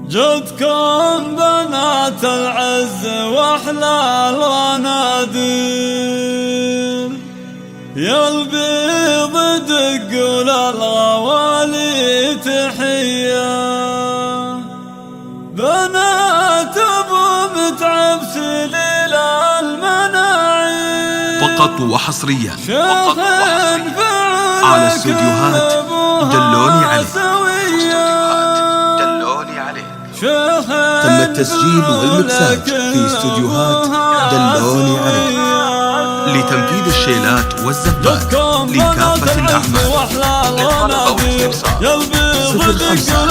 جدكم بنات العز واحلى الغنادير، يا البيض دقوا للغوالي تحية. بنات ابو متعب سليل المناعي، فقط وحصريا على استوديوهات دلوني عليه. تم التسجيل والمكساج في استوديوهات دلوني عليه لتنفيذ الشيلات والزفات لكافة الأعمال. للطلب أو الاستفسار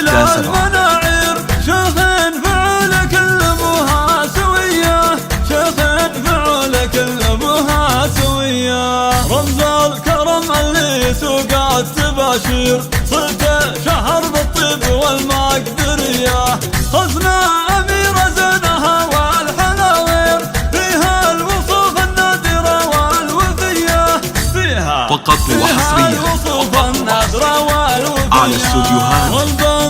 0547882667. رمز الكرم اللي سوق التباشير، صرت شهر بالطيب والمقدرية. خزنة أميرة زينها والحلاوير، فيها الوصوف النادرة والوفية. فيها فقط وحصريا الوصوف النادرة والوفية على استوديوهات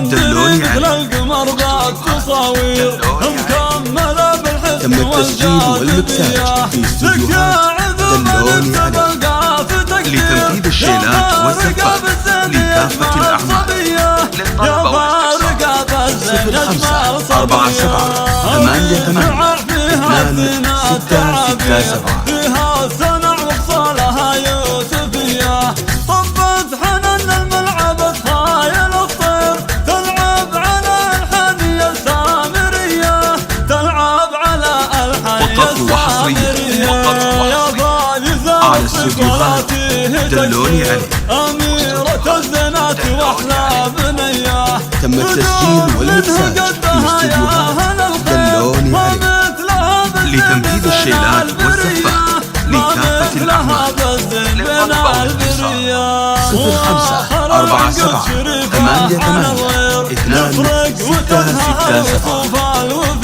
دلوني عليه. القمر بالتصاوير مكملة بالحسن. تم التسجيل والمكساج في استوديوهات دلوني عليه لتنفيذ الشيلات والزفات لكافة الأعمال. للطلب أو الاستفسار 0547882667. فيها صنع وصالها يوسفية، طبت حنان الملعب خايل الطير، تلعب على الحنية السامرية، تلعب على الحنية السامرية. على استوديوهات دلوني عليه. أميرة الزنات وأحلى بنية، تم التسجيل والمكساج في استوديوهات دلوني عليه لتنفيذ الشيلات والزفات لكافة الأعمال. للطلب أو الاستفسار 0547882667.